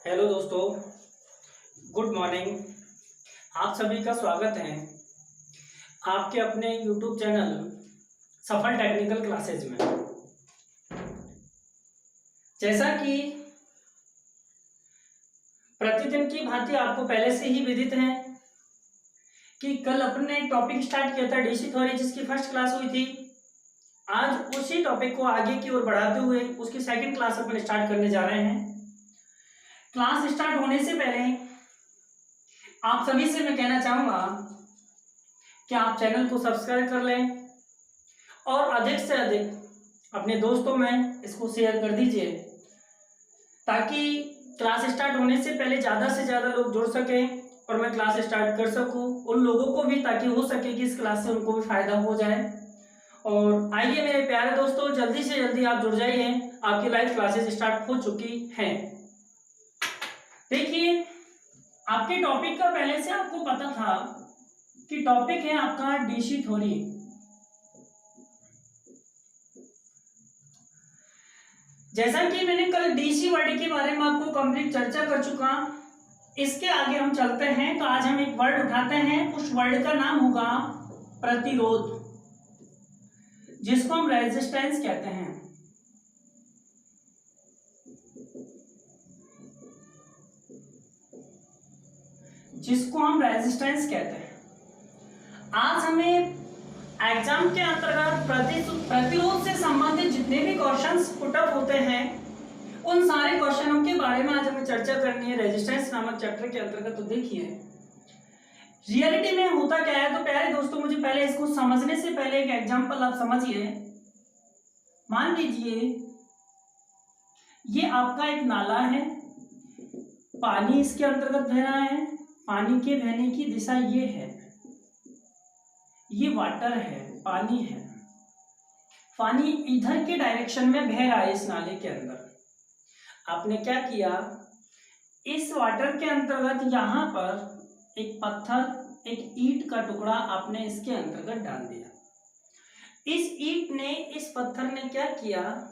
Hello दोस्तों, good morning. आप सभी का स्वागत है आपके अपने यूट्यूब चैनल सफल टेक्निकल क्लासेज में। जैसा कि प्रतिदिन की भांति आपको पहले से ही विदित है कि कल अपने टॉपिक स्टार्ट किया था डीसी थ्योरी, जिसकी फर्स्ट क्लास हुई थी। आज उसी टॉपिक को आगे की ओर बढ़ाते हुए उसकी सेकंड क्लास अपन स्टार्ट करने जा रहे हैं। क्लास स्टार्ट होने से पहले आप सभी से मैं कहना चाहूंगा कि आप चैनल को सब्सक्राइब कर लें और अधिक से अधिक अपने दोस्तों में इसको शेयर कर दीजिए, ताकि क्लास स्टार्ट होने से पहले ज़्यादा से ज़्यादा लोग जुड़ सकें और मैं क्लास स्टार्ट कर सकूं उन लोगों को भी, ताकि हो सके कि इस क्लास से उनको भी फायदा हो जाए। और आइए मेरे प्यारे दोस्तों, जल्दी से जल्दी आप जुड़ जाइए। आपकी लाइव क्लासेस स्टार्ट हो चुकी हैं। देखिए, आपके टॉपिक का पहले से आपको पता था कि टॉपिक है आपका डीसी थ्योरी। जैसा कि मैंने कल डीसी वर्ड के बारे में आपको कंप्लीट चर्चा कर चुका, इसके आगे हम चलते हैं। तो आज हम एक वर्ड उठाते हैं, उस वर्ड का नाम होगा प्रतिरोध, जिसको हम रेजिस्टेंस कहते हैं। जिसको हम रेजिस्टेंस कहते हैं। आज हमें एग्जाम के अंतर्गत प्रतिरोध से संबंधित जितने भी क्वेश्चंस पुट अप होते हैं, उन सारे क्वेश्चनों के बारे में आज हमें चर्चा करनी है रेजिस्टेंस नामक चैप्टर के अंतर्गत। तो देखिए, रियलिटी में होता क्या है। तो प्यारे दोस्तों, मुझे पहले इसको समझने से पहले एक एग्जांपल आप समझिए। मान लीजिए ये आपका एक नाला है, पानी इसके अंतर्गत बह रहा है, पानी के बहने की दिशा ये है, ये वाटर है, पानी है। पानी इधर के डायरेक्शन में बह रहा है इस नाले के अंदर। आपने क्या किया, इस वाटर के अंतर्गत यहां पर एक पत्थर, एक ईंट का टुकड़ा आपने इसके अंतर्गत डाल दिया। इस ईंट ने, इस पत्थर ने क्या किया,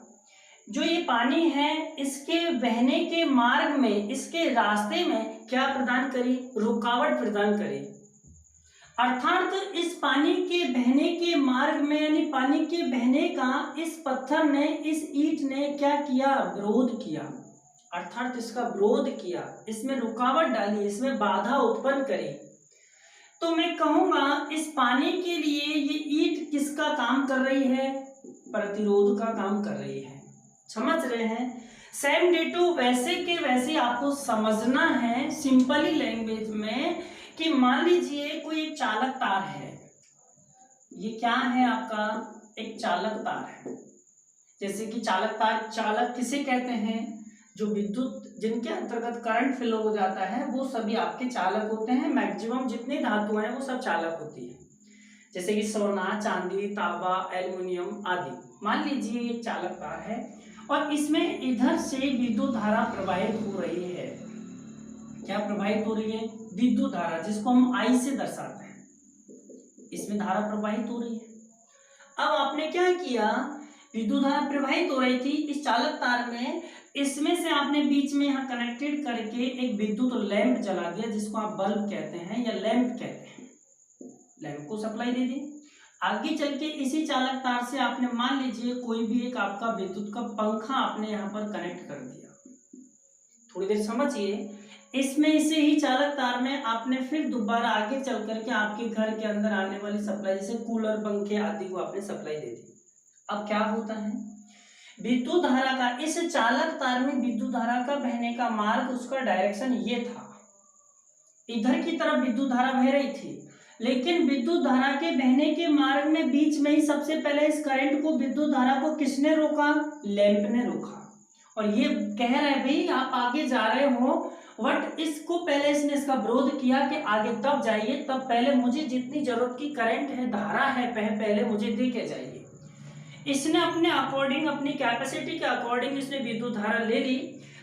जो ये पानी है इसके बहने के मार्ग में, इसके रास्ते में क्या प्रदान करी, रुकावट प्रदान करी। अर्थात इस पानी के बहने के मार्ग में, यानी पानी के बहने का इस पत्थर ने, इस ईंट ने क्या किया, विरोध किया। अर्थात इसका विरोध किया, इसमें रुकावट डाली, इसमें बाधा उत्पन्न करी। तो मैं कहूंगा इस पानी के लिए ये ईंट किसका काम कर रही है, प्रतिरोध का काम कर रही है। समझ रहे हैं। सेम डिटो वैसे के वैसे आपको समझना है सिंपली लैंग्वेज में, कि मान लीजिए कोई एक चालक तार है। ये क्या है आपका, एक चालक तार है। जैसे कि चालक तार, चालक किसे कहते हैं, जो विद्युत, जिनके अंतर्गत करंट फ्लो हो जाता है, वो सभी आपके चालक होते हैं। मैक्सिमम जितने धातु हैं वो सब चालक होती है, जैसे कि सोना, चांदी, तांबा, एल्युमिनियम आदि। मान लीजिए ये चालक तार है और इसमें इधर से विद्युत धारा प्रवाहित हो रही है। क्या प्रवाहित हो रही है, विद्युत धारा, जिसको हम आई से दर्शाते हैं। इसमें धारा प्रवाहित हो रही है। अब आपने क्या किया, विद्युत धारा प्रवाहित हो रही थी इस चालक तार में, इसमें से आपने बीच में यहाँ कनेक्टेड करके एक विद्युत लैंप जला दिया, जिसको आप बल्ब कहते हैं या लैंप कहते हैं। लैंप को सप्लाई दे दी। आगे चल के इसी चालक तार से आपने, मान लीजिए कोई भी एक आपका विद्युत का पंखा आपने यहाँ पर कनेक्ट कर दिया। थोड़ी देर समझिए। इसमें इसे ही चालक तार में आपने फिर दोबारा आगे चल करके आपके घर के अंदर आने वाली सप्लाई, जैसे कूलर, पंखे आदि को आपने सप्लाई दे दी। अब क्या होता है, विद्युत धारा का, इस चालक तार में विद्युत धारा का बहने का मार्ग, उसका डायरेक्शन ये था, इधर की तरफ विद्युत धारा बह रही थी। लेकिन विद्युत धारा के बहने के मार्ग में बीच में ही सबसे पहले इस करंट को, विद्युत धारा को किसने रोका, लैंप ने रोका। और ये कह रहे भाई आप आगे जा रहे हो, बट इसको पहले इसने इसका विरोध किया कि आगे तब जाइए, तब पहले मुझे जितनी जरूरत की करंट है, धारा है, पहले मुझे दे के जाइए। इसने अपने अकॉर्डिंग, अपनी कैपेसिटी के अकॉर्डिंग इसने विद्युत धारा ले ली।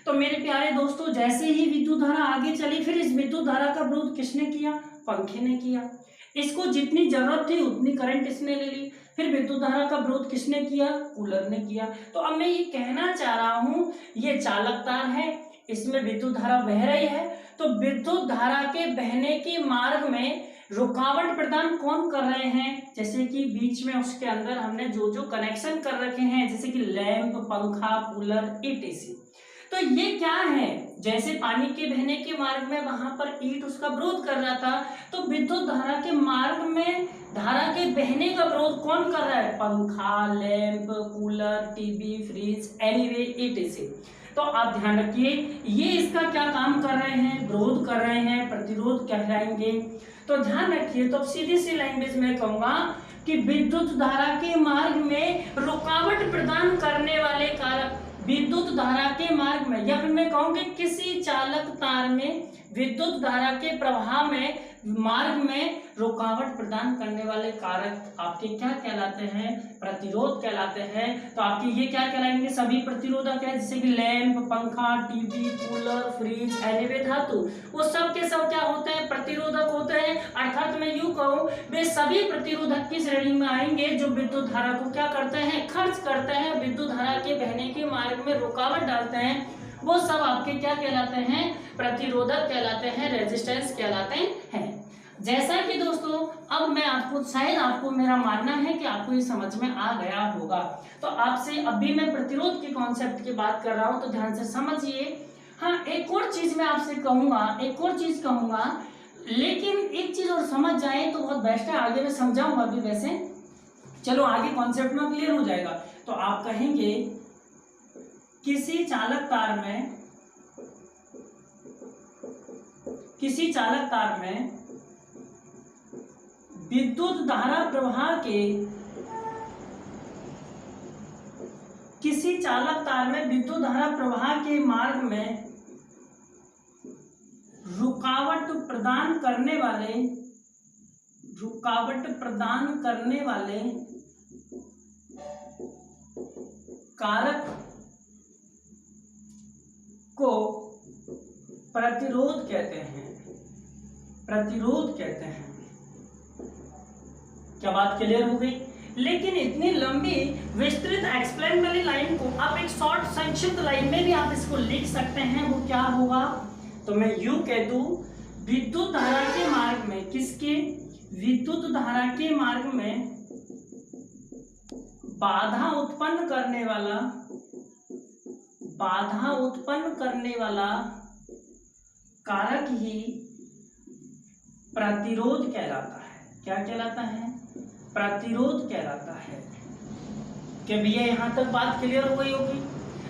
तो मेरे प्यारे दोस्तों, जैसे ही विद्युत धारा आगे चली, फिर इस विद्युत धारा का विरोध किसने किया, पंखे ने किया। इसको जितनी जरूरत थी उतनी करंट इसने ले ली। फिर विद्युत धारा का विरोध किसने किया, कूलर ने किया। तो अब मैं ये कहना चाह रहा हूं, ये चालक तार है, इसमें विद्युत धारा बह रही है, तो विद्युत धारा के बहने के मार्ग में रुकावट प्रदान कौन कर रहे हैं? जैसे कि बीच में उसके अंदर हमने जो जो कनेक्शन कर रखे हैं, जैसे कि लैंप, पंखा, कूलर, ईटीसी। तो ये क्या है? जैसे पानी के बहने के मार्ग में वहां पर ईंट उसका विरोध कर रहा था, तो विद्युत धारा के मार्ग में धारा के बहने का विरोध कौन कर रहा है? पंखा, lamp, cooler, TV, fridge, anyway, etc. तो आप ध्यान रखिए, ये इसका क्या काम कर रहे हैं? विरोध कर रहे हैं, प्रतिरोध कहलाएंगे। तो ध्यान रखिए, तो सीधी सी लैंग्वेज में कहूंगा कि विद्युत धारा के मार्ग में रुकावट प्रदान करने वाले कारक, विद्युत धारा के मार्ग में, या फिर मैं कहूंगी किसी चालक तार में विद्युत धारा के प्रवाह में मार्ग में रुकावट प्रदान करने वाले कारक आपके क्या कहलाते हैं? प्रतिरोध कहलाते हैं। तो आपके ये क्या कहलाएंगे? सभी प्रतिरोधक है, जैसे कि लैंप, पंखा, टीवी, कूलर, फ्रिज, एनीवे धातु, वो सब के सब क्या होते हैं? प्रतिरोधक होते हैं। अर्थात मैं यूं कहूं, वे सभी प्रतिरोधक की श्रेणी में आएंगे जो विद्युत धारा को क्या करते हैं? खर्च करते हैं, विद्युत धारा के बहने के मार्ग में रुकावट डालते हैं। वो सब आपके क्या कहलाते हैं? प्रतिरोधक कहलाते हैं, रेजिस्टेंस कहलाते हैं। जैसा कि दोस्तों, अब मैं आपको, शायद आपको मेरा मानना है कि आपको ये समझ में आ गया होगा। तो आपसे अभी मैं प्रतिरोध के कॉन्सेप्ट की बात कर रहा हूं, तो ध्यान से समझिए। हाँ, एक और चीज मैं आपसे कहूंगा, एक और चीज कहूंगा, लेकिन एक चीज और समझ जाए तो बहुत बेस्ट है। आगे मैं समझाऊंगा अभी, वैसे चलो आगे कॉन्सेप्ट में क्लियर हो जाएगा। तो आप कहेंगे किसी चालक तार में विद्युत धारा प्रवाह के, किसी चालक तार में विद्युत धारा प्रवाह के मार्ग में रुकावट प्रदान करने वाले कारक को प्रतिरोध कहते हैं। क्या बात क्लियर हो गई? लेकिन इतनी लंबी विस्तृत एक्सप्लेन वाली लाइन को आप एक शॉर्ट संक्षिप्त लाइन में भी आप इसको लिख सकते हैं। वो क्या होगा? तो मैं यूं कह दूं, विद्युत धारा के मार्ग में, किसके? विद्युत धारा के मार्ग में बाधा उत्पन्न करने वाला कारक ही प्रतिरोध कहलाता है। क्या कहलाता है? प्रतिरोध कहलाता है। क्या भैया यहां तक बात क्लियर हो गई होगी?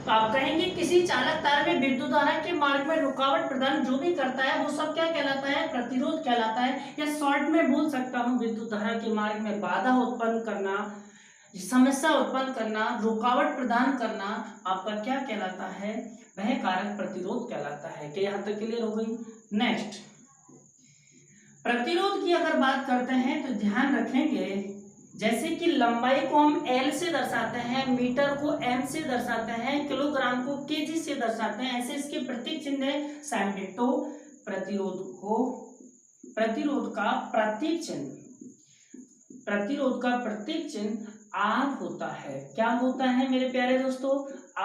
तो आप कहेंगे किसी चालक तार में विद्युत धारा के मार्ग में रुकावट प्रदान जो भी करता है वो सब क्या कहलाता है? प्रतिरोध कहलाता है। या शॉर्ट में बोल सकता हूं, विद्युत धारा के मार्ग में बाधा उत्पन्न करना, समस्या उत्पन्न करना, रुकावट प्रदान करना आपका क्या कहलाता है? वह कारक प्रतिरोध कहलाता है। क्या यहां तक क्लियर हो गई? नेक्स्ट, प्रतिरोध की अगर बात करते हैं तो ध्यान रखेंगे, जैसे कि लंबाई को हम L से दर्शाते हैं, मीटर को M से दर्शाते हैं, किलोग्राम को kg से दर्शाते हैं, ऐसे इसके प्रतीक चिन्ह है सैंडिटो। प्रतिरोध का प्रतीक चिन्ह R होता है। क्या होता है मेरे प्यारे दोस्तों?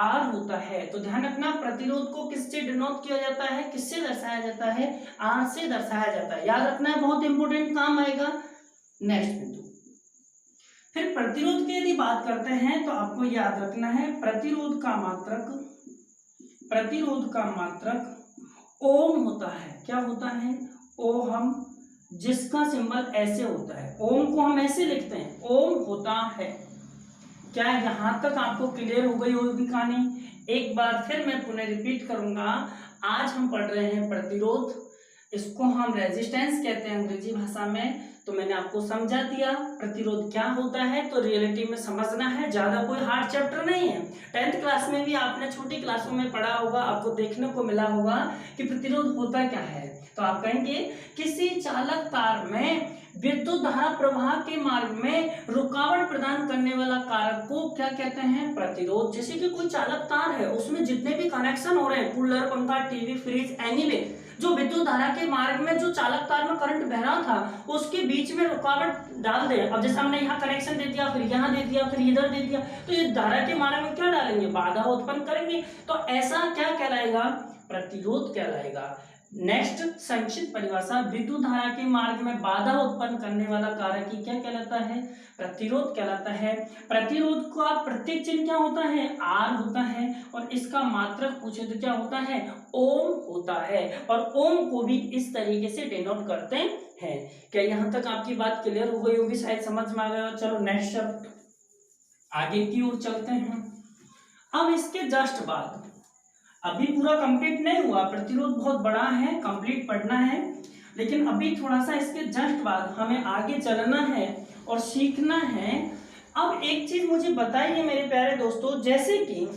R होता है। तो ध्यान रखना, प्रतिरोध को किससे डिनोट किया जाता है? किससे दर्शाया जाता है? R से दर्शाया जाता है। याद रखना है, बहुत इंपॉर्टेंट काम आएगा नेक्स्ट बिंदु। फिर प्रतिरोध की यदि बात करते हैं तो आपको याद रखना है, प्रतिरोध का मात्रक ओम होता है। क्या होता है? ओम, जिसका सिंबल ऐसे होता है। ओम को हम ऐसे लिखते हैं, ओम होता है। क्या यहां तक आपको क्लियर हो गई होगी कहानी? एक बार फिर मैं पुनः रिपीट करूंगा। आज हम पढ़ रहे हैं प्रतिरोध, इसको हम रेजिस्टेंस कहते हैं अंग्रेजी भाषा में। तो मैंने आपको समझा दिया प्रतिरोध क्या होता है, तो रियलिटी में समझना है, ज्यादा कोई हार्ड चैप्टर नहीं है। 10th क्लास में भी आपने छोटी क्लासों में पढ़ा होगा, आपको देखने को मिला होगा कि प्रतिरोध होता क्या है। तो आप कहेंगे किसी चालक तार में विद्युत धारा प्रवाह के मार्ग में रुकावट प्रदान करने वाला कारक को क्या कहते हैं? प्रतिरोध। जैसे कि कोई चालक तार है, उसमें जितने भी कनेक्शन हो रहे हैं, कूलर, पंखा, टीवी, फ्रिज, एनीवे, जो विद्युत धारा के मार्ग में जो चालक तार में करंट बह रहा था उसके बीच में रुकावट डाल दे। अब जैसे हमने यहाँ कनेक्शन दे दिया, फिर यहाँ दे दिया, फिर इधर दे दिया, तो ये धारा के मार्ग में क्या डालेंगे, बाधा उत्पन्न करेंगे। तो ऐसा क्या कहलाएगा, प्रतिरोध कहलाएगा। नेक्स्ट संक्षिप्त परिभाषा, विद्युत धारा के मार्ग में बाधा उत्पन्न करने वाला कारक ही क्या कहलाता है, प्रतिरोध कहलाता है। प्रतिरोध का प्रतीक चिन्ह क्या होता है, आर होता है, और इसका मात्रक पूछे तो क्या होता है, ओम होता है, और ओम को भी इस तरीके से डिनोट करते हैं। क्या यहाँ तक आपकी बात क्लियर हो गई होगी, शायद समझ में आ गया। चलो नेक्स्ट आगे की ओर चलते हैं। अब इसके जस्ट बाद, अभी पूरा कंप्लीट नहीं हुआ, प्रतिरोध बहुत बड़ा है, कंप्लीट पढ़ना है, लेकिन अभी थोड़ा सा इसके जस्ट बाद हमें आगे चलना है और सीखना है। अब एक चीज मुझे बताइए मेरे प्यारे दोस्तों, जैसे कि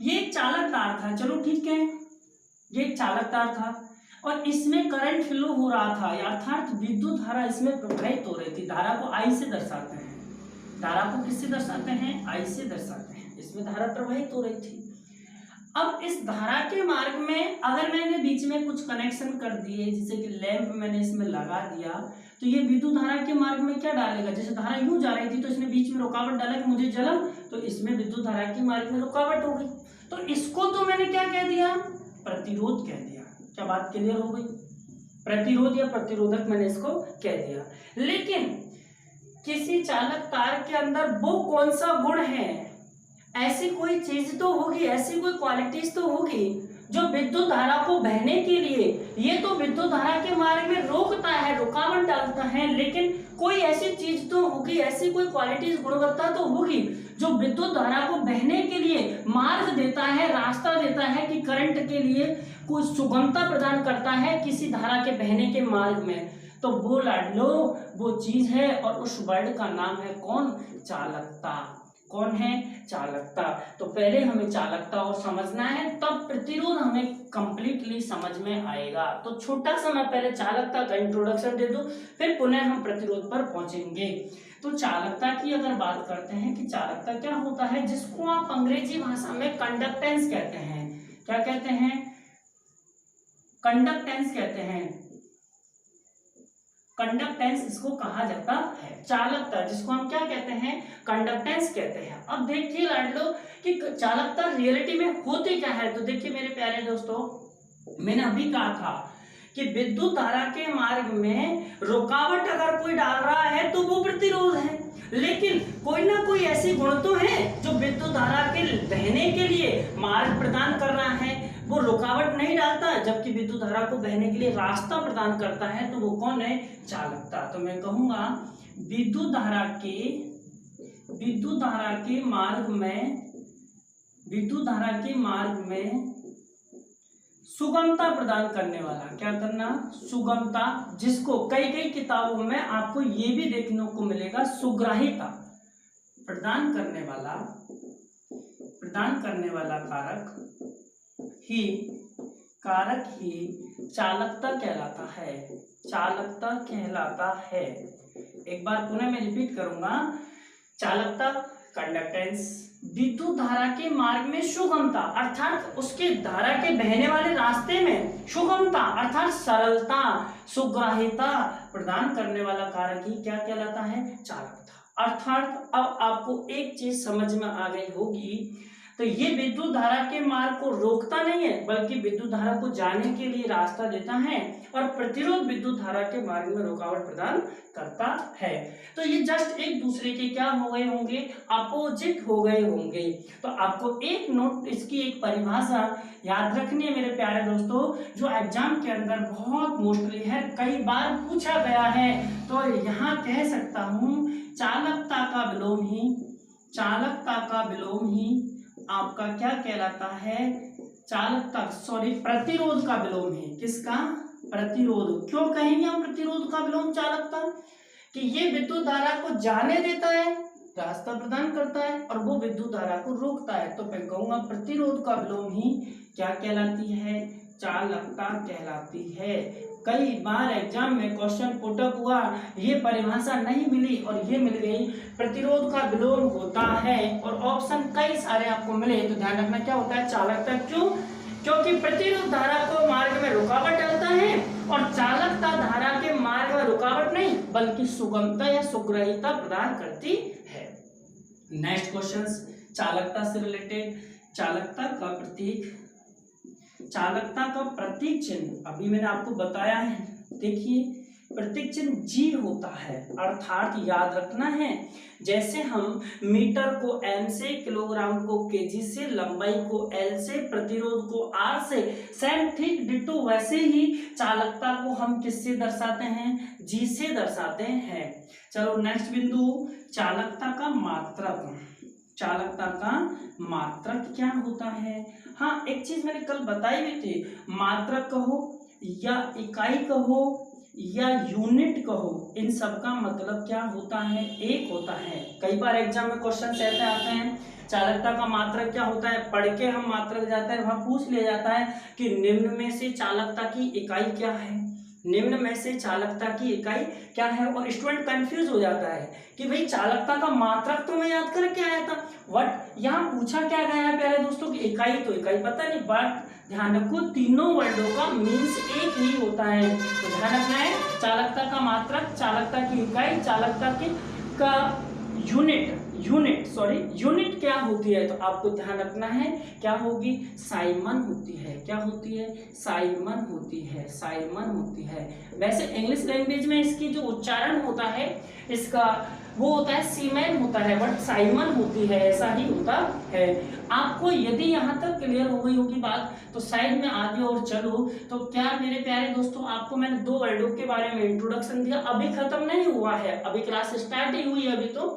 ये एक चालक तार था, चलो ठीक है, ये एक चालक तार था और इसमें करंट फ्लो हो रहा था, अर्थात विद्युत धारा इसमें प्रवाहित हो रही थी। धारा को आई से दर्शाते हैं, धारा को किससे दर्शाते हैं, आई से दर्शाते हैं। इसमें धारा प्रवाहित हो रही थी। अब इस धारा के मार्ग में अगर मैंने बीच में कुछ कनेक्शन कर दिए, जैसे कि लैंप मैंने इसमें लगा दिया, तो ये विद्युत धारा के मार्ग में क्या डालेगा, जैसे धारा यूं जा रही थी तो इसने बीच में रुकावट डाला कि मुझे जला, तो इसमें विद्युत धारा के मार्ग में रुकावट हो गई। तो इसको तो मैंने क्या कह दिया, प्रतिरोध कह दिया। क्या बात क्लियर हो गई, प्रतिरोध या प्रतिरोधक मैंने इसको कह दिया। लेकिन किसी चालक तार के अंदर वो कौन सा गुण है, ऐसी कोई चीज तो होगी, ऐसी कोई क्वालिटीज तो होगी जो विद्युत धारा को बहने के लिए, ये तो विद्युत धारा के मार्ग में रोकता है, रुकावट डालता है, लेकिन कोई ऐसी चीज तो होगी, ऐसी कोई क्वालिटीज, गुणवत्ता तो होगी जो विद्युत धारा को बहने के लिए मार्ग देता है, रास्ता देता है, कि करंट के लिए कोई सुगमता प्रदान करता है किसी धारा के बहने के मार्ग में। तो वो लाड लो, वो चीज है, और उस वर्ड का नाम है कौन, चालकता। कौन है, चालकता। तो पहले हमें चालकता और समझना है, तब प्रतिरोध हमें कंप्लीटली समझ में आएगा। तो छोटा सा मैं पहले चालकता का इंट्रोडक्शन दे दूं, फिर पुनः हम प्रतिरोध पर पहुंचेंगे। तो चालकता की अगर बात करते हैं कि चालकता क्या होता है, जिसको आप अंग्रेजी भाषा में कंडक्टेंस कहते हैं। क्या कहते हैं, कंडक्टेंस कहते हैं, कंडक्टेंस इसको कहा जाता है। चालकता जिसको हम क्या कहते हैं, कंडक्टेंस कहते हैं। अब देखिए लाडलो कि चालकता रियलिटी में होती क्या है। तो देखिए मेरे प्यारे दोस्तों, मैंने अभी कहा था कि विद्युत धारा के मार्ग में रुकावट अगर कोई डाल रहा है तो वो प्रतिरोध है, लेकिन कोई ना कोई ऐसी गुण तो है जो विद्युत धारा के बहने के लिए मार्ग प्रदान कर रहा है, वो रुकावट नहीं डालता, जबकि विद्युत धारा को बहने के लिए रास्ता प्रदान करता है। तो वो कौन है, चालकता। तो मैं कहूंगा विद्युत धारा के मार्ग में सुगमता प्रदान करने वाला, क्या करना, सुगमता, जिसको कई कई किताबों में आपको ये भी देखने को मिलेगा, सुग्राहिता प्रदान करने वाला कारक ही चालकता कहलाता है। एक बार पुनः मैं रिपीट करूंगा, चालकता, कंडक्टेंस, विद्युत धारा के मार्ग में सुगमता, अर्थात उसके धारा के बहने वाले रास्ते में सुगमता अर्थात सरलता, सुग्राहिता प्रदान करने वाला कारक ही क्या कहलाता है, चालकता। अर्थात अब आपको एक चीज समझ में आ गई होगी, तो ये विद्युत धारा के मार्ग को रोकता नहीं है, बल्कि विद्युत धारा को जाने के लिए रास्ता देता है, और प्रतिरोध विद्युत धारा के मार्ग में रुकावट प्रदान करता है। तो ये जस्ट एक दूसरे के क्या हो गए होंगे, अपोजिट हो गए होंगे। तो आपको एक नोट, इसकी एक परिभाषा याद रखनी है मेरे प्यारे दोस्तों, जो एग्जाम के अंदर बहुत मोस्टली है, कई बार पूछा गया है। तो यहाँ कह सकता हूँ, चालकता का विलोम ही आपका क्या कहलाता है, प्रतिरोध का विलोम है। किसका, प्रतिरोध। क्यों कहेंगे हम प्रतिरोध का विलोम चालकता, कि ये विद्युत धारा को जाने देता है, रास्ता प्रदान करता है, और वो विद्युत धारा को रोकता है। तो मैं कहूंगा प्रतिरोध का विलोम ही क्या कहलाती है, चालकता कहलाती है। कई बार एग्जाम में क्वेश्चन पुटअप हुआ, ये परिभाषा नहीं मिली और ये मिल गई, प्रतिरोध का विलोम होता है, और ऑप्शन कई सारे आपको मिले। तो ध्यान रखना क्या होता है, चालकता। क्यों, क्योंकि प्रतिरोध धारा को मार्ग में रुकावट डालता है और चालकता धारा के मार्ग में रुकावट नहीं बल्कि सुगमता या सुग्राह्यता प्रदान करती है। नेक्स्ट क्वेश्चन चालकता से रिलेटेड। चालकता का प्रतीक चिन्ह अभी मैंने आपको बताया है। देखिए प्रतीक चिन्ह जी होता है, अर्थात याद रखना है जैसे हम मीटर को m से, किलोग्राम को kg से, लंबाई को l से, प्रतिरोध को r से, सेम ठीक डिटो वैसे ही चालकता को हम किससे दर्शाते हैं? g से दर्शाते हैं। चलो नेक्स्ट बिंदु चालकता का मात्रक। चालकता का मात्रक क्या होता है? हाँ एक चीज मैंने कल बताई भी थी, मात्रक कहो या इकाई कहो या यूनिट कहो, इन सब का मतलब क्या होता है? एक होता है। कई बार एग्जाम में क्वेश्चन ऐसे आते हैं चालकता का मात्रक क्या होता है, पढ़ के हम मात्रक जाते हैं, वहां पूछ लिया जाता है कि निम्न में से चालकता की इकाई क्या है, निम्न में से चालकता की इकाई क्या है, और स्टूडेंट कंफ्यूज हो जाता है कि भाई चालकता का मात्रक तो मैं याद करके आया था, बट यहाँ पूछा क्या गया है प्यारे दोस्तों की इकाई, तो इकाई पता नहीं, बट ध्यान रखो तीनों वर्डों का मीन्स एक ही होता है। तो ध्यान रखना है चालकता का मात्रक, चालकता की इकाई, चालकता की का यूनिट क्या होती है, तो आपको ध्यान रखना है क्या होगी? साइमन होती है। क्या होती है? साइमन होती है, साइमन होती है। वैसे इंग्लिश लैंग्वेज में इसकी जो उच्चारण होता है इसका वो होता है सीमेन होता है, बट साइमन होती है, ऐसा ही होता है। आपको यदि यहाँ तक क्लियर हो गई होगी बात तो साइड में आगे और चलो। तो क्या मेरे प्यारे दोस्तों आपको मैंने दो वर्डों के बारे में इंट्रोडक्शन दिया, अभी खत्म नहीं हुआ है, अभी क्लास स्टार्ट ही हुई है अभी तो,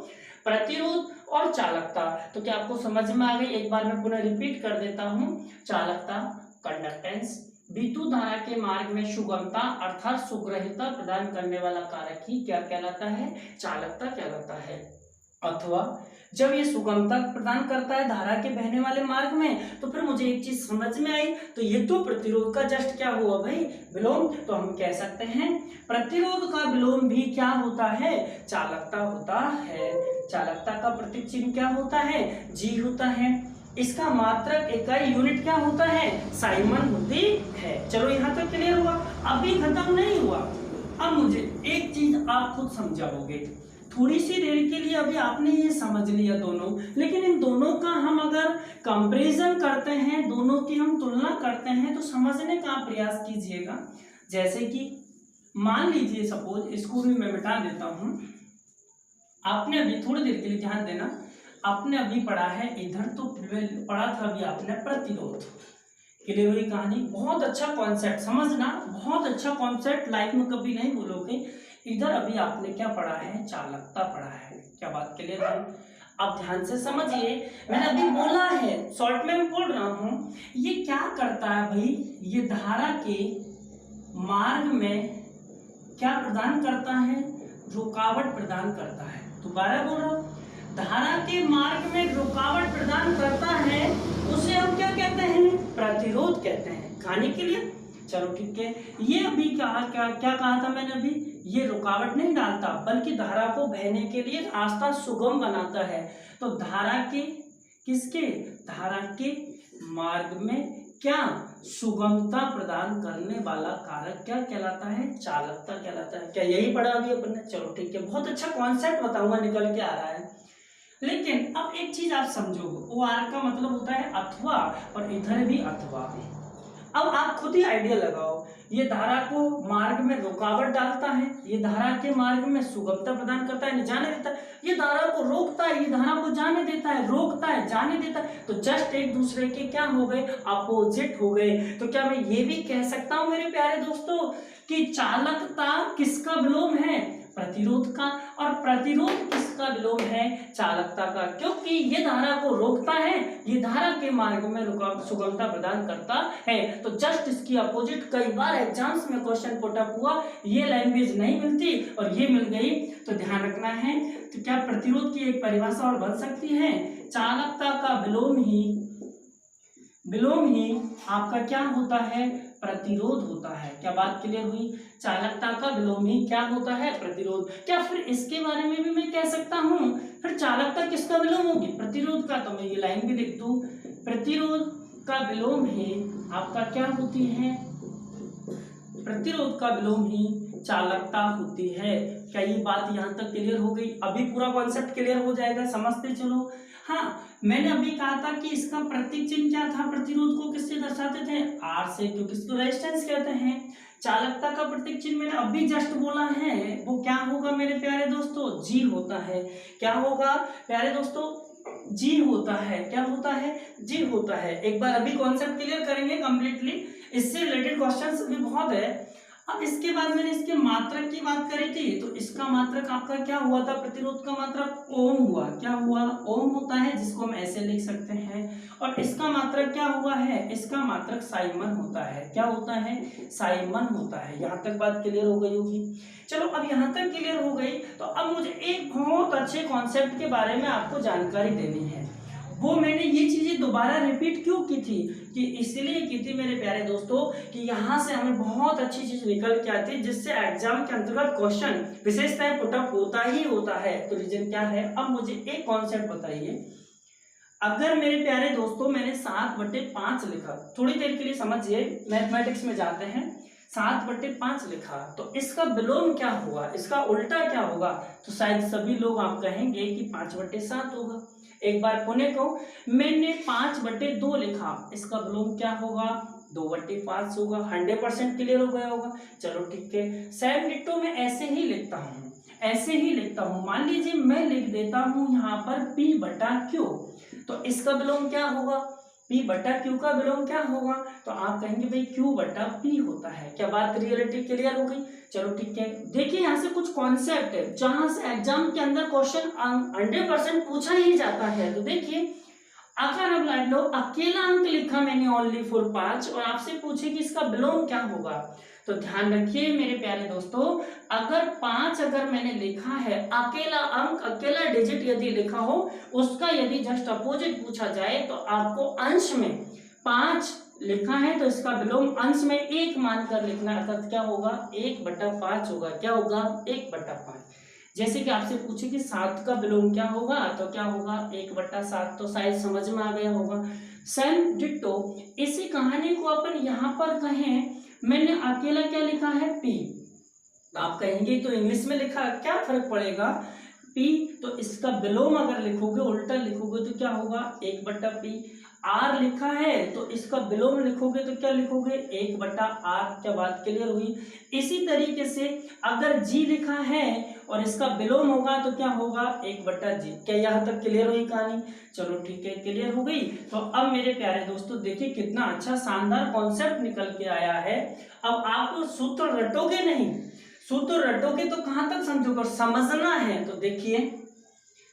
प्रतिरोध और चालकता। तो क्या आपको समझ में आ गई? एक बार मैं पुनः रिपीट कर देता हूँ। चालकता कंडक्टेंस, विद्युत धारा के मार्ग में सुगमता अर्थात सुग्राह्यता प्रदान करने वाला कारक ही क्या कहलाता है? चालकता कहलाता है। अथवा जब ये सुगमता प्रदान करता है धारा के बहने वाले मार्ग में, तो फिर मुझे एक चीज समझ में आई, तो ये तो प्रतिरोध का जस्ट क्या हुआ भाई? विलोम। तो हम कह सकते हैं प्रतिरोध का विलोम भी क्या होता है? चालकता होता है। चालकता का प्रतीक चिन्ह क्या होता है? जी होता है। इसका मात्रक इकाई यूनिट क्या होता है? साइमन होती है। चलो यहाँ तक क्लियर हुआ? अभी खत्म नहीं हुआ। अब मुझे एक चीज आप खुद समझाओगे, थोड़ी सी देर के लिए अभी आपने ये समझ लिया दोनों, लेकिन इन दोनों का हम अगर कंपैरिजन करते हैं, दोनों की हम तुलना करते हैं, तो समझने का प्रयास कीजिएगा। जैसे कि मान लीजिए सपोज, इसको भी मैं मिटा देता हूं, आपने अभी थोड़ी देर के लिए ध्यान देना, आपने अभी पढ़ा है इधर, तो पढ़ा था अभी आपने प्रतिरोध। क्लियर हुई कहानी? बहुत अच्छा कॉन्सेप्ट, समझना बहुत अच्छा कॉन्सेप्ट, लाइफ में कभी नहीं भूलोगे। इधर अभी आपने क्या पढ़ा है? चालकता पढ़ा है। क्या बात क्लियर है? अब ध्यान से समझिए, मैंने अभी बोला है, शॉर्ट में बोल रहा हूं, ये क्या करता है भाई? ये धारा के मार्ग में क्या प्रदान करता है? रुकावट प्रदान करता है। दोबारा बोल रहा हूं, धारा के मार्ग में रुकावट प्रदान करता है, उसे हम क्या कहते हैं? प्रतिरोध कहते हैं। कहानी के लिए चलो ठीक है। ये अभी क्या कहा था मैंने अभी? ये रुकावट नहीं डालता बल्कि धारा को बहने के लिए रास्ता सुगम बनाता है। तो धारा के धारा के मार्ग में क्या सुगमता प्रदान करने वाला कारक क्या कहलाता है? चालकता कहलाता है। क्या यही पढ़ा अभी अपन ने? चलो ठीक है, बहुत अच्छा कॉन्सेप्ट बताऊंगा, निकल के आ रहा है। लेकिन अब एक चीज आप समझो, ओ आर का मतलब होता है अथवा, और इधर भी अथवा। अब आप खुद ही आइडिया लगाओ, ये धारा को मार्ग में रुकावट डालता है, ये धारा के मार्ग में सुगमता प्रदान करता है, जाने देता है, ये धारा को रोकता है, ये धारा को जाने देता है, रोकता है, जाने देता है, तो जस्ट एक दूसरे के क्या हो गए? अपोजिट हो गए। तो क्या मैं ये भी कह सकता हूं मेरे प्यारे दोस्तों कि चालकता किसका विलोम है? प्रतिरोध का। और प्रतिरोध किसका विलोम है? चालकता का। क्योंकि ये धारा को रोकता है, ये धारा के मार्ग में सुगमता प्रदान करता है। तो जस्ट इसकी अपोजिट कई बार एग्जाम्स में क्वेश्चन पुट अप हुआ, ये लैंग्वेज नहीं मिलती और ये मिल गई, तो ध्यान रखना है। तो क्या प्रतिरोध की एक परिभाषा और बन सकती है? चालकता का विलोम ही आपका क्या होता है? प्रतिरोध होता है। क्या बात क्लियर हुई? चालकता का विलोम ही क्या होता है? प्रतिरोध। क्या फिर इसके बारे में भी मैं कह सकता हूं फिर चालकता किसका विलोम होगी? प्रतिरोध का। तो मैं ये लाइन भी लिख दूं, प्रतिरोध का विलोम ही आपका क्या होती है? प्रतिरोध का विलोम ही चालकता होती है। क्या ये बात यहाँ तक क्लियर हो गई? अभी पूरा कॉन्सेप्ट क्लियर हो जाएगा, समझते चलो। हाँ, मैंने अभी कहा था कि इसका प्रतीक चिन्ह क्या था? प्रतिरोध को किससे दर्शाते थे? आर से, क्योंकि इसको रेजिस्टेंस कहते हैं। चालकता का प्रतीक चिन्ह मैंने अभी जस्ट बोला है, वो क्या होगा मेरे प्यारे दोस्तों? जी होता है। क्या होगा प्यारे दोस्तों? जी होता है। क्या होता है? जी होता है। एक बार अभी कॉन्सेप्ट क्लियर करेंगे कंप्लीटली, इससे रिलेटेड क्वेश्चंस भी बहुत है। अब इसके बाद मैंने इसके मात्रक की बात करी थी, तो इसका मात्रक आपका क्या हुआ था? प्रतिरोध का मात्रक ओम हुआ। क्या हुआ? ओम होता है, जिसको हम ऐसे लिख सकते हैं। और इसका मात्रक क्या हुआ है? इसका मात्रक साइमन होता है। क्या होता है? साइमन होता है। यहाँ तक बात क्लियर हो गई होगी। चलो, अब यहाँ तक क्लियर हो गई, तो अब मुझे एक बहुत अच्छे कॉन्सेप्ट के बारे में आपको जानकारी देनी है। वो मैंने ये चीजें दोबारा रिपीट क्यों की थी? कि इसलिए की थी मेरे प्यारे दोस्तों कि यहाँ से हमें बहुत अच्छी चीज निकल के आती है, जिससे एग्जाम के अंतर्गत क्वेश्चन विशेषतः पुटअप होता ही होता है। तो रीजन क्या है? अब मुझे एक कॉन्सेप्ट बताइए। अगर मेरे प्यारे दोस्तों मैंने 7/5 लिखा, थोड़ी देर के लिए समझिए, मैथमेटिक्स में जाते हैं। 7/5 लिखा, तो इसका विलोम क्या होगा? इसका उल्टा क्या होगा? तो शायद सभी लोग आप कहेंगे कि 5/7 होगा। एक बार पुनः को, मैंने 5/2 लिखा, इसका विलोम क्या होगा? 2/5 होगा। 100% क्लियर हो गया होगा। चलो ठीक है, सेम डिट्टो में ऐसे ही लिखता हूँ, ऐसे ही लिखता हूँ। मान लीजिए मैं लिख देता हूँ यहाँ पर P/Q, तो इसका विलोम क्या होगा? P/Q का विलोम क्या होगा? तो आप कहेंगे भाई Q/P होता है। क्या बात रियलिटी क्लियर हो गई? चलो ठीक है, देखिए यहाँ से कुछ कॉन्सेप्ट है जहां से एग्जाम के अंदर क्वेश्चन 100% पूछा ही जाता है। तो देखिए, अगर अब मान लो अकेला अंक लिखा मैंने ओनली फॉर 5, और आपसे पूछे कि इसका विलोम क्या होगा, तो ध्यान रखिए मेरे प्यारे दोस्तों, अगर 5 अगर मैंने लिखा है, अकेला अंक अकेला डिजिट यदि लिखा हो, उसका यदि जस्ट अपोजिट पूछा जाए, तो आपको अंश में 5 लिखा है तो इसका विलोम अंश में 1 मानकर लिखना, अर्थात क्या होगा? 1/5 होगा। क्या होगा? 1/5। जैसे कि आपसे पूछे कि 7 का विलोम क्या होगा, तो क्या होगा? 1/7। तो शायद समझ में आ गया होगा। सेम डिट्टो इसी कहानी को अपन यहाँ पर कहें, मैंने अकेला क्या लिखा है? P। आप कहेंगे तो इंग्लिश में लिखा, क्या फर्क पड़ेगा? P, तो इसका विलोम अगर लिखोगे, उल्टा लिखोगे तो क्या होगा? 1/P। R लिखा है तो इसका विलोम लिखोगे तो क्या लिखोगे? 1/R। क्या बात क्लियर हुई? इसी तरीके से अगर G लिखा है और इसका विलोम होगा तो क्या होगा? 1/G। क्या यहाँ तक क्लियर हुई कहानी? चलो ठीक है, क्लियर हो गई। तो अब मेरे प्यारे दोस्तों देखिए कितना अच्छा शानदार कॉन्सेप्ट निकल के आया है। अब आप सूत्र रटोगे नहीं, सूत्र रटोगे तो कहां तक समझोगे? समझना है। तो देखिए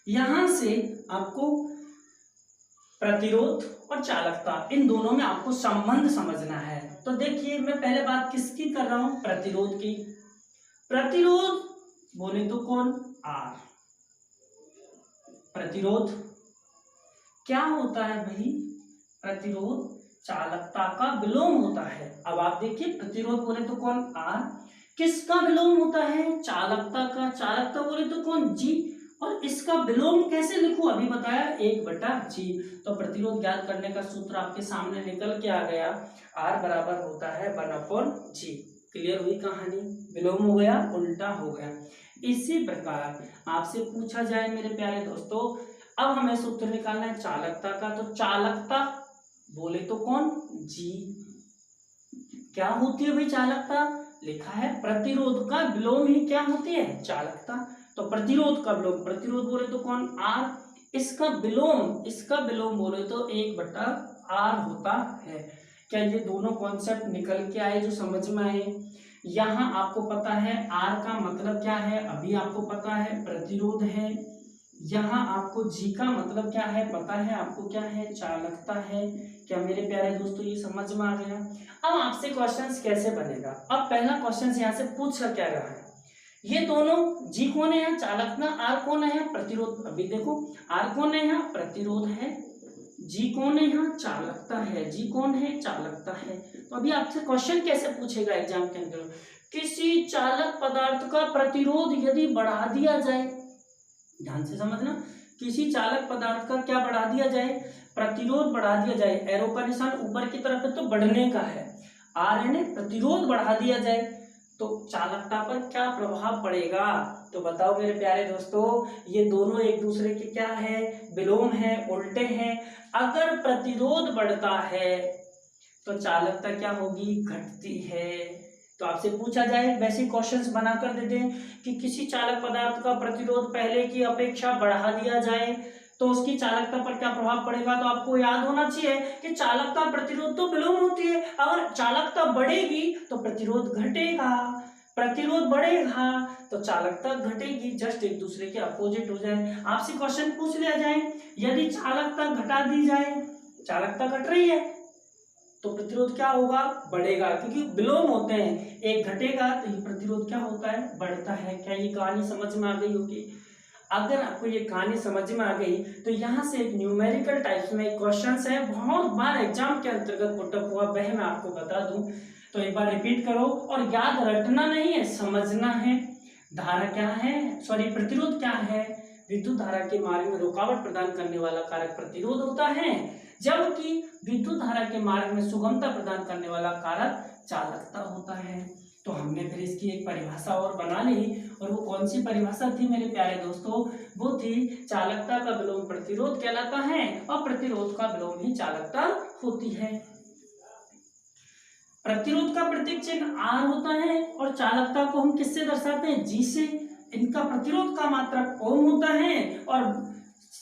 यहां से आपको प्रतिरोध और चालकता, इन दोनों में आपको संबंध समझना है। तो देखिए मैं पहले बात किसकी कर रहा हूं? प्रतिरोध की। प्रतिरोध बोले तो कौन? आर। प्रतिरोध क्या होता है भाई? प्रतिरोध चालकता का विलोम होता है। अब आप देखिए, प्रतिरोध बोले तो कौन? आर। किसका विलोम होता है? चालकता का। चालकता बोले तो कौन? जी। और इसका विलोम कैसे लिखूं? अभी बताया, 1/G। तो प्रतिरोध ज्ञात करने का सूत्र आपके सामने निकल के आ गया। R बराबर होता है 1/G। क्लियर हुई कहानी? विलोम हो गया, उल्टा हो गया। इसी प्रकार आपसे पूछा जाए मेरे प्यारे दोस्तों, अब हमें सूत्र निकालना है चालकता का। तो चालकता बोले तो कौन? जी। क्या होती है भाई चालकता? लिखा है प्रतिरोध का विलोम ही क्या होती है? चालकता। तो प्रतिरोध का विलोम, प्रतिरोध बोले तो कौन? आर। इसका विलोम बोले तो 1/R होता है। क्या ये दोनों कॉन्सेप्ट निकल के आए जो समझ में आए? यहाँ आपको पता है आर का मतलब क्या है, अभी आपको पता है, प्रतिरोध है। यहाँ आपको जी का मतलब क्या है पता है, आपको क्या है? चालकता है। क्या मेरे प्यारे दोस्तों ये समझ में आ गया? अब आपसे क्वेश्चंस कैसे बनेगा? अब पहला क्वेश्चन यहाँ से पूछ क्या रहा है, ये दोनों जी कौन है? चालकता। आर कौन है? प्रतिरोध। अभी देखो, आर कौन है? यहाँ प्रतिरोध है। जी कौन है? यहाँ चालकता है। जी कौन है? चालकता है। तो अभी आपसे क्वेश्चन कैसे पूछेगा एग्जाम के अंदर? किसी चालक पदार्थ का प्रतिरोध यदि बढ़ा दिया जाए, ध्यान से समझना, किसी चालक पदार्थ का क्या बढ़ा दिया जाए, प्रतिरोध बढ़ा दिया जाए। एरो का निशान ऊपर की तरफ है तो बढ़ने का है, आर यानी प्रतिरोध बढ़ा दिया जाए तो चालकता पर क्या प्रभाव पड़ेगा। तो बताओ मेरे प्यारे दोस्तों, ये दोनों एक दूसरे के क्या है, विलोम है, उल्टे हैं। अगर प्रतिरोध बढ़ता है तो चालकता क्या होगी, घटती है। तो आपसे पूछा जाए, वैसे क्वेश्चंस बनाकर दे दें कि किसी चालक पदार्थ का प्रतिरोध पहले की अपेक्षा बढ़ा दिया जाए तो उसकी चालकता पर क्या प्रभाव पड़ेगा। तो आपको याद होना चाहिए कि चालकता प्रतिरोध तो विलोम होती है, अगर चालकता बढ़ेगी तो प्रतिरोध घटेगा, प्रतिरोध बढ़ेगा तो चालकता घटेगी। जस्ट एक दूसरे के अपोजिट हो जाए। आपसे क्वेश्चन पूछ लिया जाए, यदि चालकता घटा दी जाए, चालकता घट रही है तो प्रतिरोध क्या होगा, बढ़ेगा, क्योंकि विलोम होते हैं, एक घटेगा तो ये प्रतिरोध क्या होता है, बढ़ता है। क्या ये कहानी समझ में आ गई होगी। अगर आपको ये कहानी समझ में आ गई तो यहाँ से एक न्यूमेरिकल टाइप्स में क्वेश्चंस है, बहुत बार एग्जाम के अंतर्गत पुटअप हुआ, वह मैं आपको बता दूं। तो एक बार रिपीट करो और याद रटना नहीं है, समझना है। धारा क्या है, सॉरी प्रतिरोध क्या है, विद्युत धारा के मार्ग में रुकावट प्रदान करने वाला कारक प्रतिरोध होता है, जबकि विद्युत धारा के मार्ग में सुगमता प्रदान करने वाला कारक चालकता होता है। तो हमने फिर इसकी एक परिभाषा और बना ली, और वो कौन सी परिभाषा थी मेरे प्यारे दोस्तों, वो थी चालकता का विलोम प्रतिरोध कहलाता है और प्रतिरोध का विलोम ही चालकता होती है। प्रतिरोध का प्रतीक चिन्ह आर होता है और चालकता को हम किससे दर्शाते हैं, जी से। इनका प्रतिरोध का मात्रक ओम होता है और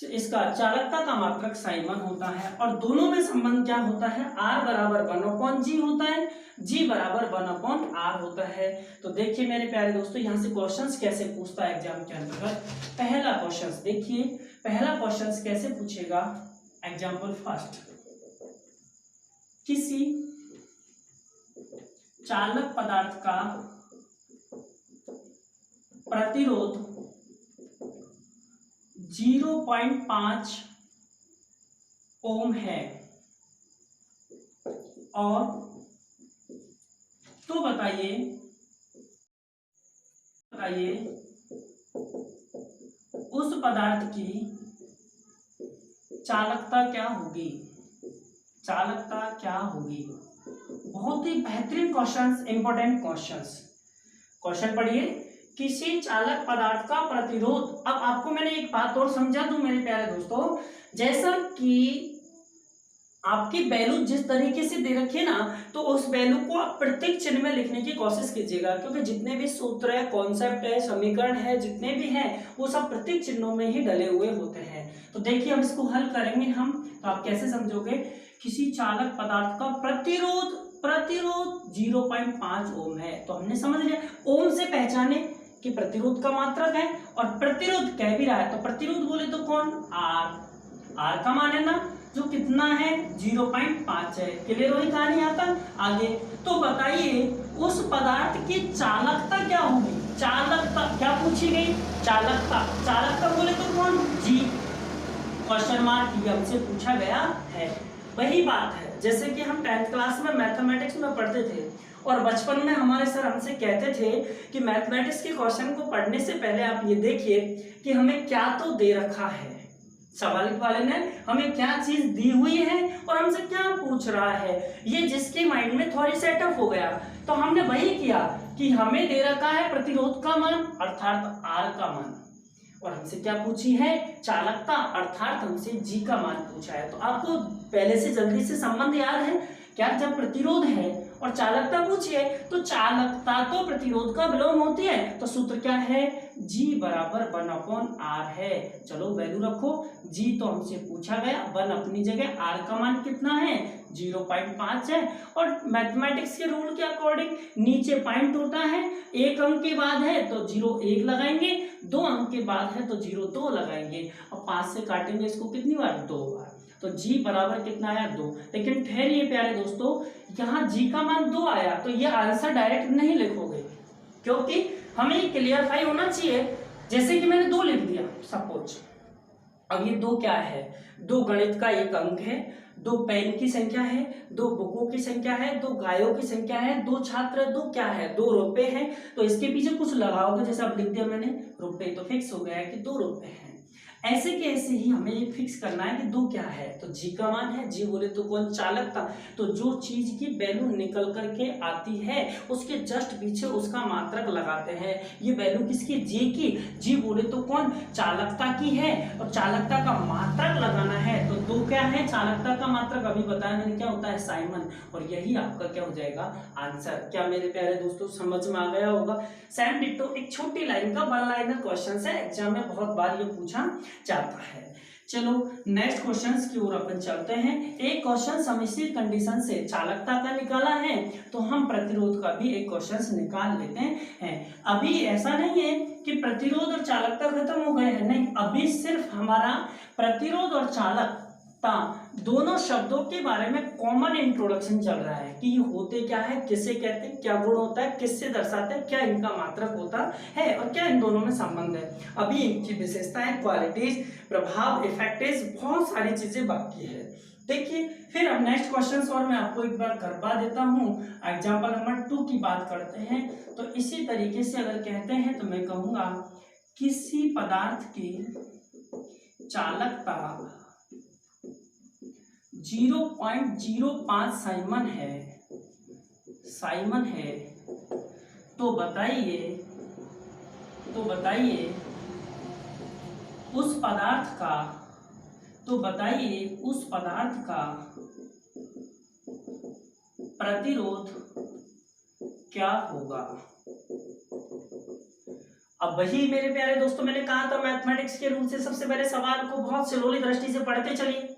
इसका चालकता का मात्रक साइमन होता है, और दोनों में संबंध क्या होता है, R बराबर 1/G होता है, G बराबर 1/R होता है। तो देखिए मेरे प्यारे दोस्तों, यहाँ से क्वेश्चंस कैसे पूछता है एग्जाम के अंतर्गत। पहला क्वेश्चन देखिए, पहला क्वेश्चन कैसे पूछेगा। एग्जाम्पल फर्स्ट, किसी चालक पदार्थ का प्रतिरोध 0.5 ओम है और तो बताइए उस पदार्थ की चालकता क्या होगी, चालकता क्या होगी। बहुत ही बेहतरीन क्वेश्चंस, इंपॉर्टेंट क्वेश्चंस। क्वेश्चन पढ़िए, किसी चालक पदार्थ का प्रतिरोध। अब आपको मैंने एक बात और समझा दूं मेरे प्यारे दोस्तों, जैसा कि आपकी वैल्यू जिस तरीके से दे रखी है ना, तो उस वैल्यू को आप प्रत्येक चिन्ह में लिखने की कोशिश कीजिएगा, क्योंकि जितने भी सूत्र है, कॉन्सेप्ट है, समीकरण है, जितने भी हैं वो सब प्रत्येक चिन्हों में ही डले हुए होते हैं। तो देखिए अब इसको हल करेंगे हम, तो आप कैसे समझोगे। किसी चालक पदार्थ का प्रतिरोध 0.5 ओम है, तो हमने समझ लिया, ओम से पहचाने कि प्रतिरोध का मात्रक है, और प्रतिरोध कह भी रहा है तो प्रतिरोध बोले तो कौन, आर का मान है ना, जो कितना है 0.5 है। क्लियर हुई कहानी आता आगे। तो बताइए उस पदार्थ की चालकता क्या होगी, चालकता क्या पूछी गई, चालकता, चालकता बोले तो कौन, जी। क्वेश्चन मार्क ये हमसे पूछा गया है। वही बात है जैसे कि हम 10th क्लास में मैथमेटिक्स में पढ़ते थे, और बचपन में हमारे सर हमसे कहते थे कि मैथमेटिक्स के क्वेश्चन को पढ़ने से पहले आप ये देखिए कि हमें क्या तो दे रखा है, सवाल वाले ने हमें क्या चीज दी हुई है और हमसे क्या पूछ रहा है। ये जिसके माइंड में थोड़ी सेटअप हो गया, तो हमने वही किया कि हमें दे रखा है प्रतिरोध का मान अर्थात आर का मान, और हमसे क्या पूछी है, चालकता अर्थात हमसे जी का मान पूछा है। तो आपको पहले से जल्दी से संबंध याद है क्या, जब प्रतिरोध है और चालकता पूछिए तो चालकता तो प्रतिरोध का विलोम होती है, तो सूत्र क्या है, G बराबर 1/R है। चलो वैल्यू रखो, G तो हमसे पूछा गया, 1 अपनी जगह, R का मान कितना है 0.5 है, और मैथमेटिक्स के रूल के अकॉर्डिंग नीचे पॉइंट होता है, 1 अंक के बाद है तो 0 1 लगाएंगे, 2 अंक के बाद है तो 0 2 लगाएंगे, और 5 से काटेंगे इसको कितनी बार, 2 बार। तो G बराबर कितना आया 2। लेकिन ठहरिए प्यारे दोस्तों, यहाँ G का मान 2 आया तो ये आंसर डायरेक्ट नहीं लिखोगे, क्योंकि हमें क्लियरफाई होना चाहिए। जैसे कि मैंने 2 लिख दिया सपोज, अब ये 2 क्या है, 2 गणित का एक अंक है, 2 पेन की संख्या है, 2 बुकों की संख्या है, 2 गायों की संख्या है, 2 छात्र, 2 क्या है, 2 रुपए हैं। तो इसके पीछे कुछ लगाओगे, जैसे अब लिख दिया मैंने रुपए, तो फिक्स हो गया है कि 2 रुपए हैं। ऐसे के ऐसे ही हमें ये फिक्स करना है कि दो क्या है। तो जी का मान है, जी बोले तो कौन, चालकता। तो जो चीज की वैल्यू निकल करके आती है उसके जस्ट पीछे उसका मात्रक लगाते हैं। ये वैल्यू किसकी, जी की, जी बोले तो कौन, चालकता की है, और चालकता का मात्रक लगाना है। तो दो क्या है, चालकता का मात्रक अभी बताया मैंने क्या होता है, साइमन। और यही आपका क्या हो जाएगा, आंसर। क्या मेरे प्यारे दोस्तों समझ में आ गया होगा। सेम डिट्टो एक छोटी लाइन का वन लाइनर क्वेश्चन है, एग्जाम में बहुत बार ये पूछा जाता है। चलो नेक्स्ट क्वेश्चंस की ओर अपन चलते हैं। एक क्वेश्चन सम्मिश्र कंडीशन से चालकता का निकाला है, तो हम प्रतिरोध का भी एक क्वेश्चन निकाल लेते हैं। अभी ऐसा नहीं है कि प्रतिरोध और चालकता खत्म हो गए हैं, नहीं, अभी सिर्फ हमारा प्रतिरोध और चालकता दोनों शब्दों के बारे में कॉमन इंट्रोडक्शन चल रहा है कि ये होते क्या है, किसे कहते हैं, क्या गुण होता है, किससे दर्शाते हैं, क्या इनका मात्रक होता है और क्या इन दोनों में संबंध है। अभी इनकी विशेषताएं, क्वालिटीज, प्रभाव, इफेक्टिव, बहुत सारी चीजें बाकी है। देखिए फिर अब नेक्स्ट क्वेश्चन और मैं आपको एक बार करवा देता हूँ। एग्जाम्पल नंबर 2 की बात करते हैं। तो इसी तरीके से अगर कहते हैं तो मैं कहूंगा किसी पदार्थ की चालकता 0.05 साइमन है, तो बताइए उस पदार्थ का प्रतिरोध क्या होगा। अब वही मेरे प्यारे दोस्तों मैंने कहा था मैथमेटिक्स के रूल से सबसे पहले सवाल को बहुत स्लोली दृष्टि से पढ़ते चलिए।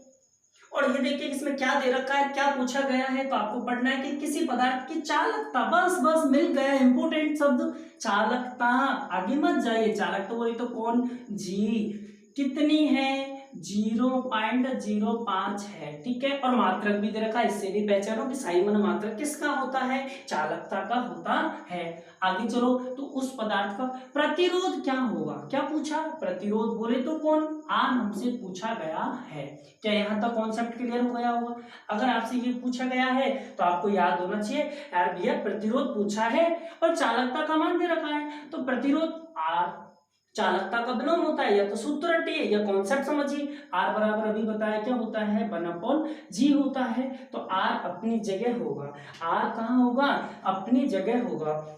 और ये देखिए इसमें क्या दे रखा है, क्या पूछा गया है, तो आपको पढ़ना है कि किसी पदार्थ की चालकता, बस मिल गया इंपोर्टेंट शब्द चालकता। आगे मत जाइए, चालकता बोली तो कौन, जी, कितनी है, 0.05 है, ठीक है। और मात्रक भी दे रखा है, इससे भी पहचानो कि साइमन मात्रक किसका होता है, चालकता का होता है। आगे चलो, तो उस पदार्थ का प्रतिरोध क्या होगा, क्या पूछा, प्रतिरोध बोले तो कौन, आन हमसे पूछा गया है। क्या यहाँ तक कॉन्सेप्ट क्लियर हो गया होगा। अगर आपसे ये पूछा गया है तो आपको याद होना चाहिए यार भैया प्रतिरोध पूछा है और चालकता का मान दे रखा है, तो प्रतिरोध आर चालकता का विलोम होता है, या तो सूत्र रटिए या कॉन्सेप्ट समझिए। आर बराबर अभी बताया क्या होता है, 1/g होता है। तो आर अपनी जगह होगा, आर कहाँ होगा, अपनी जगह होगा।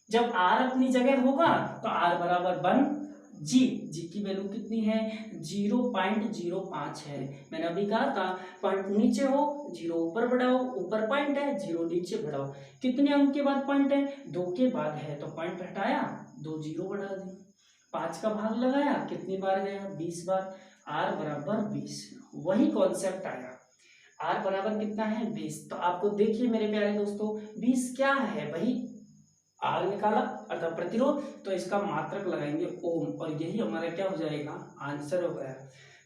जब आर अपनी जगह होगा तो आर बराबर 1g, जी की वैल्यू कितनी है, 0.05 है। मैंने अभी कहा था पॉइंट नीचे हो 0 ऊपर बढ़ाओ, ऊपर पॉइंट है 0 नीचे बढ़ाओ। कितने अंक के बाद पॉइंट है, 2 के बाद है, तो पॉइंट हटाया 2 0 बढ़ा दी, 5 का भाग लगाया, कितनी बार गया, 20 बार, आर बराबर 20। वही कॉन्सेप्ट आया, आर बराबर कितना है, 20। तो आपको देखिए मेरे प्यारे दोस्तों 20 क्या है, वही आर निकाला अर्थात प्रतिरोध, तो इसका मात्रक लगाएंगे ओम, और यही हमारा क्या हो जाएगा, आंसर हो गया।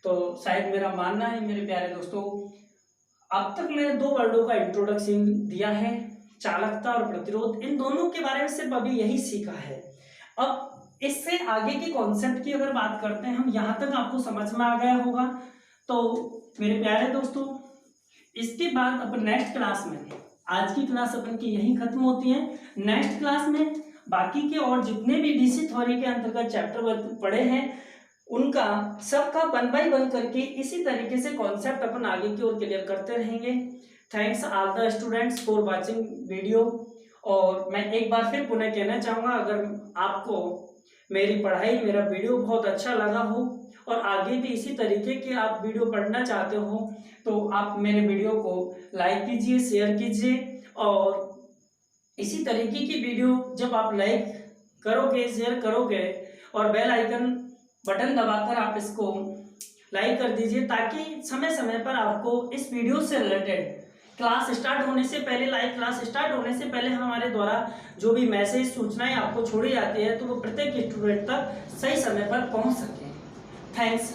तो शायद मेरा मानना है मेरे प्यारे दोस्तों अब तक मैंने 2 वर्डों का इंट्रोडक्शन दिया है, चालकता और प्रतिरोध, इन दोनों के बारे में सिर्फ अभी यही सीखा है। अब इससे आगे की कॉन्सेप्ट की अगर बात करते हैं हम, यहाँ तक आपको समझ में आ गया होगा। तो मेरे प्यारे दोस्तों इसके बाद अपन नेक्स्ट क्लास में, आज की क्लास अपन की यहीं खत्म होती है। नेक्स्ट क्लास में बाकी के और जितने भी डीसी थ्योरी के अंतर्गत चैप्टर पढ़े हैं उनका सबका 1 बाय 1 करके इसी तरीके से कॉन्सेप्ट अपन आगे की ओर क्लियर करते रहेंगे। Thanks all the students for watching video. और मैं एक बार फिर पुनः कहना चाहूँगा, अगर आपको मेरी पढ़ाई, मेरा वीडियो बहुत अच्छा लगा हो और आगे भी इसी तरीके के आप वीडियो पढ़ना चाहते हो, तो आप मेरे वीडियो को लाइक कीजिए, शेयर कीजिए। और इसी तरीके की वीडियो जब आप लाइक करोगे, शेयर करोगे और बेल आइकन बटन दबाकर आप इसको लाइक कर दीजिए, ताकि समय समय पर आपको इस वीडियो से रिलेटेड क्लास स्टार्ट होने से पहले, लाइव क्लास स्टार्ट होने से पहले हमारे द्वारा जो भी मैसेज, सूचनाएं आपको छोड़ी जाती है तो वो प्रत्येक स्टूडेंट तक सही समय पर पहुंच सके। थैंक्स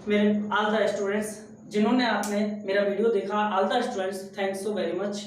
मेरे ऑल द स्टूडेंट्स जिन्होंने आपने मेरा वीडियो देखा, all the students thanks so very much.